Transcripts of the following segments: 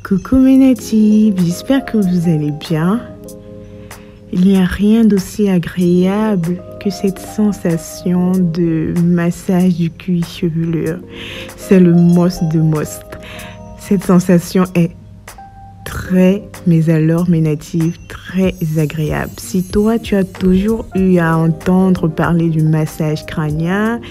Coucou mes natifs, j'espère que vous allez bien. Il n'y a rien d'aussi agréable que cette sensation de massage du cuir chevelu. C'est le most de most. Cette sensation est très, mais alors mes natifs, très agréable. Si toi tu as toujours eu à entendre parler du massage crânien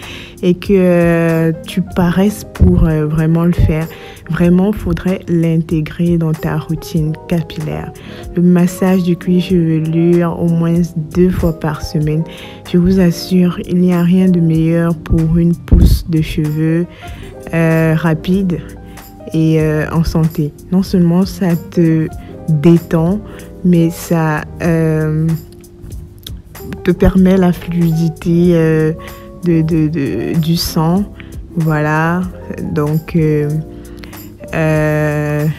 et que tu paraisses pour vraiment le faire, vraiment faudrait l'intégrer dans ta routine capillaire. Le massage du cuir chevelu au moins 2 fois par semaine. Je vous assure, il n'y a rien de meilleur pour une pousse de cheveux rapide et en santé. Non seulement ça te détend, mais ça te permet la fluidité du sang. Voilà, donc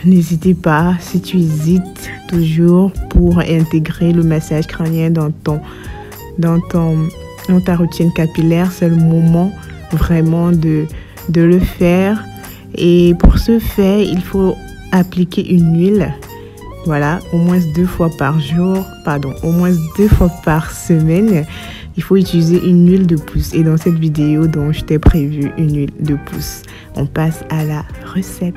n'hésitez pas, si tu hésites toujours pour intégrer le massage crânien dans ta routine capillaire, c'est le moment vraiment de le faire. Et pour ce faire, il faut appliquer une huile, voilà, au moins 2 fois par semaine. Il faut utiliser une huile de pousse. Et dans cette vidéo, dont je t'ai prévu une huile de pousse, on passe à la recette.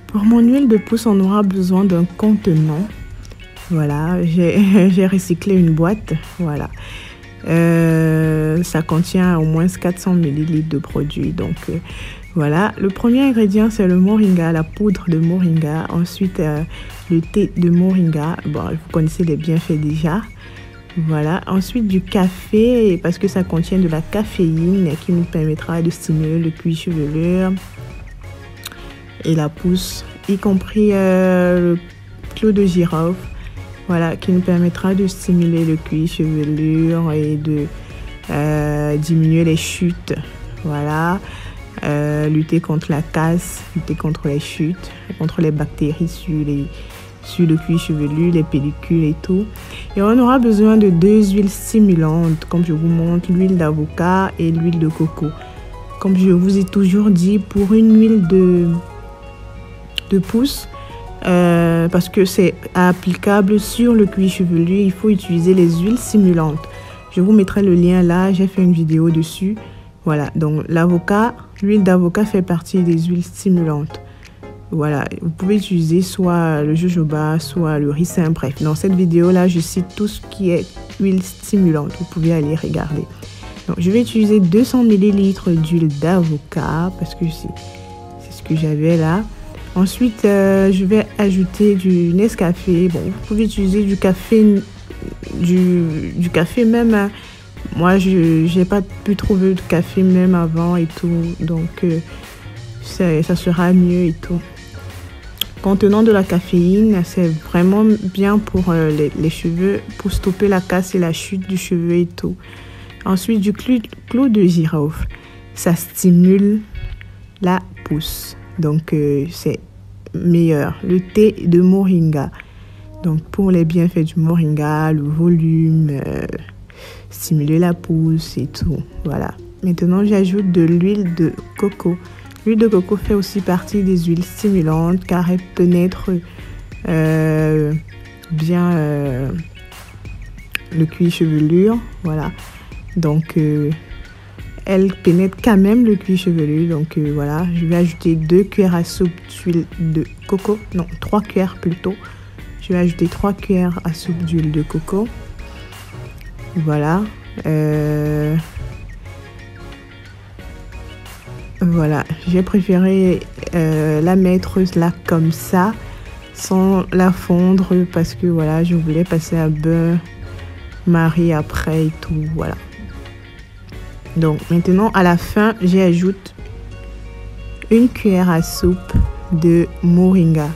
Pour mon huile de pousse, on aura besoin d'un contenant. Voilà, j'ai recyclé une boîte, voilà. Ça contient au moins 400 ml de produit. Donc voilà, le premier ingrédient c'est le moringa, la poudre de moringa. Ensuite le thé de moringa, bon, vous connaissez les bienfaits déjà. Voilà, ensuite du café parce que ça contient de la caféine qui nous permettra de stimuler le cuir chevelu et la pousse, y compris le clou de girofle. Voilà, qui nous permettra de stimuler le cuir chevelu et de diminuer les chutes. Voilà, lutter contre la casse, lutter contre les chutes, contre les bactéries sur le cuir chevelu, les pellicules et tout. Et on aura besoin de 2 huiles stimulantes, comme je vous montre, l'huile d'avocat et l'huile de coco. Comme je vous ai toujours dit, pour une huile de pousse, parce que c'est applicable sur le cuir chevelu, il faut utiliser les huiles stimulantes. Je vous mettrai le lien là, j'ai fait une vidéo dessus. Voilà, donc l'huile d'avocat fait partie des huiles stimulantes. Voilà, vous pouvez utiliser soit le jojoba, soit le ricin, bref. Dans cette vidéo là, je cite tout ce qui est huile stimulante. Vous pouvez aller regarder. Donc, je vais utiliser 200 ml d'huile d'avocat parce que c'est ce que j'avais là. Ensuite, je vais ajouter du Nescafé. Bon, vous pouvez utiliser du café même. Hein. Moi, je n'ai pas pu trouver de café même avant et tout. Donc, ça sera mieux et tout. Contenant de la caféine, c'est vraiment bien pour les cheveux, pour stopper la casse et la chute du cheveu et tout. Ensuite, du clou de girofle. Ça stimule la pousse. Donc, c'est meilleur. Le thé de moringa. Donc, pour les bienfaits du moringa, le volume, stimuler la pousse et tout. Voilà. Maintenant, j'ajoute de l'huile de coco. L'huile de coco fait aussi partie des huiles stimulantes car elle pénètre bien le cuir chevelu. Voilà. Donc, elle pénètre quand même le cuir chevelu. Donc voilà, je vais ajouter 2 cuillères à soupe d'huile de coco. Non, 3 cuillères plutôt. Je vais ajouter 3 cuillères à soupe d'huile de coco. Voilà. Voilà, j'ai préféré la mettre là comme ça, sans la fondre, parce que voilà, je voulais passer à bain-marie après et tout. Voilà. Donc maintenant à la fin, j'ajoute 1 cuillère à soupe de moringa.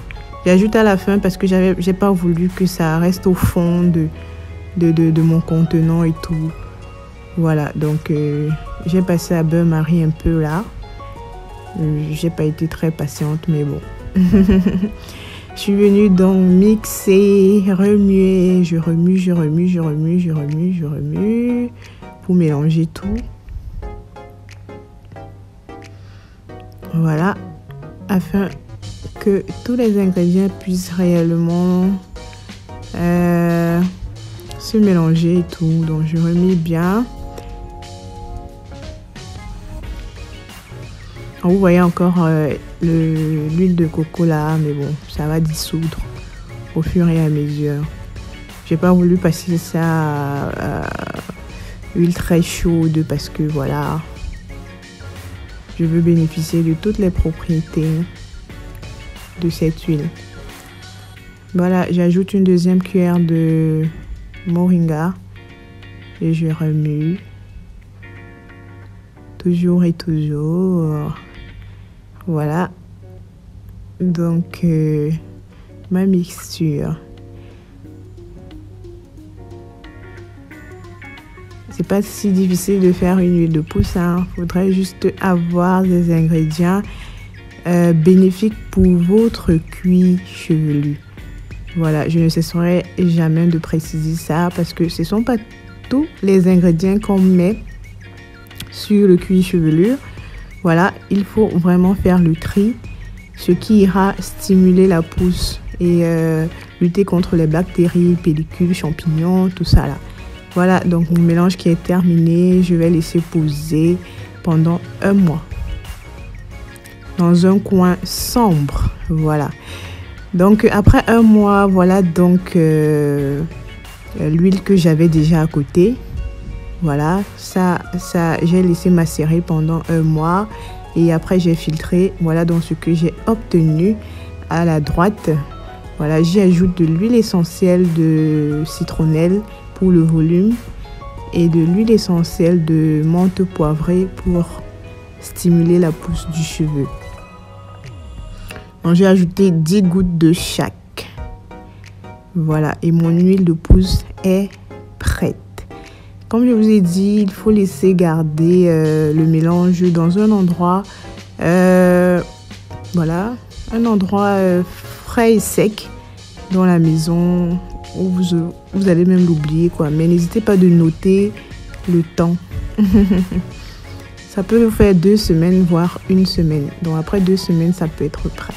J'ajoute à la fin parce que j'ai pas voulu que ça reste au fond de mon contenant et tout. Voilà, donc j'ai passé à bain-marie un peu là. J'ai pas été très patiente, mais bon. Je suis venue donc mixer, remuer, je remue pour mélanger tout. Voilà, afin que tous les ingrédients puissent réellement se mélanger et tout. Donc je remets bien. Vous voyez encore l'huile de coco là, mais bon, ça va dissoudre au fur et à mesure. J'ai pas voulu passer ça à huile très chaude parce que voilà, je veux bénéficier de toutes les propriétés de cette huile. Voilà, j'ajoute une deuxième cuillère de moringa et je remue toujours et toujours. Voilà, donc ma mixture. C'est pas si difficile de faire une huile de pousse, hein. Faudrait juste avoir des ingrédients bénéfiques pour votre cuir chevelu. Voilà, je ne cesserai jamais de préciser ça parce que ce ne sont pas tous les ingrédients qu'on met sur le cuir chevelu. Voilà, il faut vraiment faire le tri, ce qui ira stimuler la pousse et lutter contre les bactéries, pellicules, champignons, tout ça là. Voilà, donc mon mélange qui est terminé, je vais laisser poser pendant un mois dans un coin sombre. Voilà. Donc après un mois, voilà donc l'huile que j'avais déjà à côté. Voilà, ça j'ai laissé macérer pendant un mois et après j'ai filtré. Voilà donc ce que j'ai obtenu à la droite. Voilà, j'y ajoute de l'huile essentielle de citronnelle pour le volume et de l'huile essentielle de menthe poivrée pour stimuler la pousse du cheveu. Donc j'ai ajouté 10 gouttes de chaque. Voilà, et mon huile de pousse est prête. Comme je vous ai dit, il faut laisser garder le mélange dans un endroit, voilà, un endroit frais et sec dans la maison où vous allez même l'oublier quoi. Mais n'hésitez pas de noter le temps. Ça peut vous faire 2 semaines, voire 1 semaine. Donc après 2 semaines, ça peut être prêt.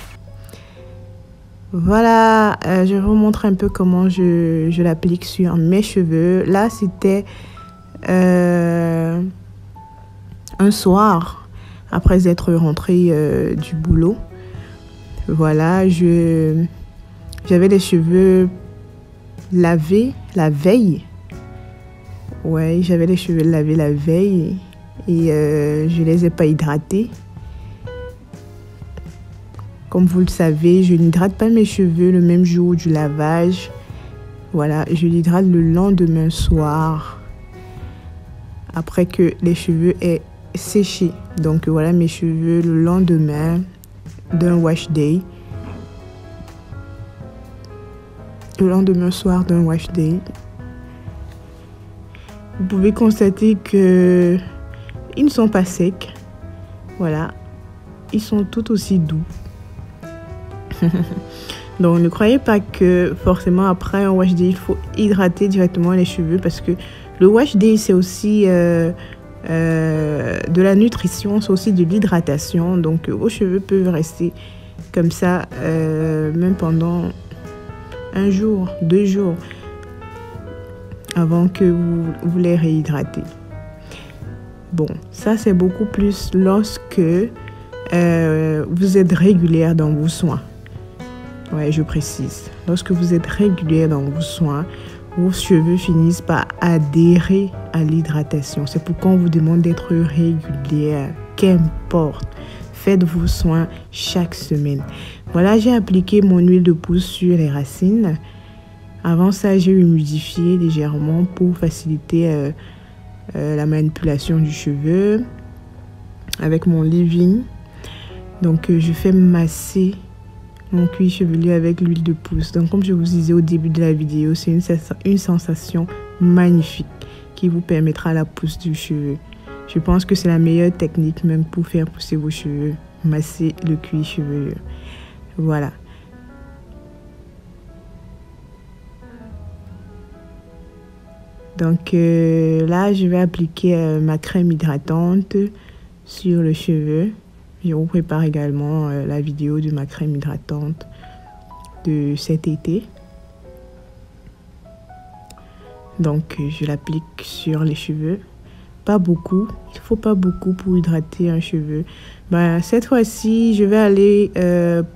Voilà, je vais vous montrer un peu comment je l'applique sur mes cheveux. Là, c'était un soir, après être rentrée du boulot. Voilà, j'avais les cheveux lavés la veille. Ouais, j'avais les cheveux lavés la veille et je les ai pas hydratés. Comme vous le savez, je n'hydrate pas mes cheveux le même jour du lavage. Voilà, je l'hydrate le lendemain soir, après que les cheveux aient séché. Donc voilà mes cheveux le lendemain d'un wash day. Le lendemain soir d'un wash day. Vous pouvez constater que ils ne sont pas secs. Voilà, ils sont tout aussi doux. Donc ne croyez pas que forcément après un wash day il faut hydrater directement les cheveux, parce que le wash day c'est aussi de la nutrition, c'est aussi de l'hydratation. Donc vos cheveux peuvent rester comme ça même pendant 1 jour, 2 jours avant que vous les réhydratez. Bon, ça c'est beaucoup plus lorsque vous êtes régulière dans vos soins. Ouais, je précise. Lorsque vous êtes régulière dans vos soins, vos cheveux finissent par adhérer à l'hydratation. C'est pourquoi on vous demande d'être régulière. Qu'importe. Faites vos soins chaque semaine. Voilà, j'ai appliqué mon huile de pousse sur les racines. Avant ça, j'ai humidifié légèrement pour faciliter la manipulation du cheveu avec mon leave-in. Donc, je fais masser mon cuir chevelu avec l'huile de pousse. Donc comme je vous disais au début de la vidéo, c'est une sensation magnifique qui vous permettra la pousse du cheveu. Je pense que c'est la meilleure technique même pour faire pousser vos cheveux, masser le cuir chevelu. Voilà. Donc là, je vais appliquer ma crème hydratante sur le cheveu. Je vous prépare également la vidéo de ma crème hydratante de cet été. Donc, je l'applique sur les cheveux. Pas beaucoup. Il ne faut pas beaucoup pour hydrater un cheveu. Cette fois-ci, je vais aller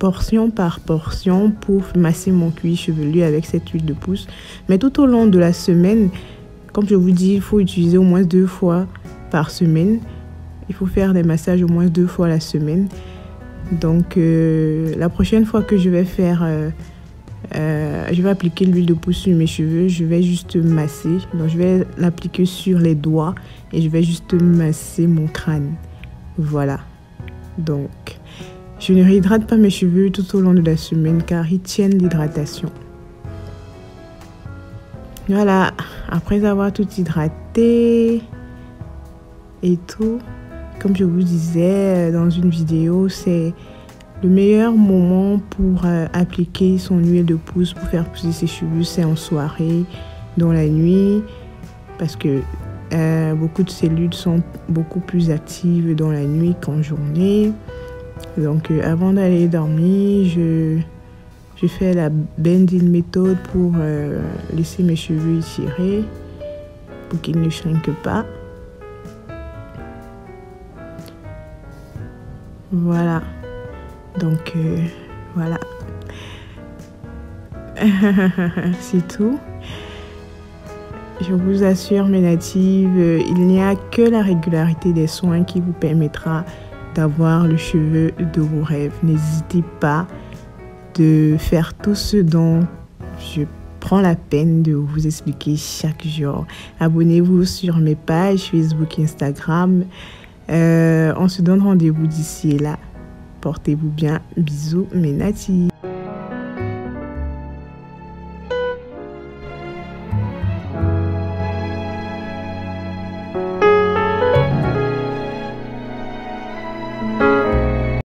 portion par portion pour masser mon cuir chevelu avec cette huile de pousse. Mais tout au long de la semaine, comme je vous dis, il faut utiliser au moins 2 fois par semaine. Il faut faire des massages au moins 2 fois la semaine. Donc, la prochaine fois que je vais faire... je vais appliquer l'huile de pousse sur mes cheveux. Je vais juste masser. Donc, je vais l'appliquer sur les doigts et je vais juste masser mon crâne. Voilà. Donc, je ne réhydrate pas mes cheveux tout au long de la semaine car ils tiennent l'hydratation. Voilà. Après avoir tout hydraté et tout, comme je vous disais dans une vidéo, c'est le meilleur moment pour appliquer son huile de pousse pour faire pousser ses cheveux, c'est en soirée, dans la nuit, parce que beaucoup de cellules sont beaucoup plus actives dans la nuit qu'en journée. Donc avant d'aller dormir, je fais la bending méthode pour laisser mes cheveux étirés, pour qu'ils ne shrinkent pas. Voilà. Donc, voilà. C'est tout. Je vous assure, mes natives, il n'y a que la régularité des soins qui vous permettra d'avoir le cheveu de vos rêves. N'hésitez pas de faire tout ce dont je prends la peine de vous expliquer chaque jour. Abonnez-vous sur mes pages Facebook, Instagram. On se donne rendez-vous d'ici et là. Portez-vous bien. Bisous, mes natifs.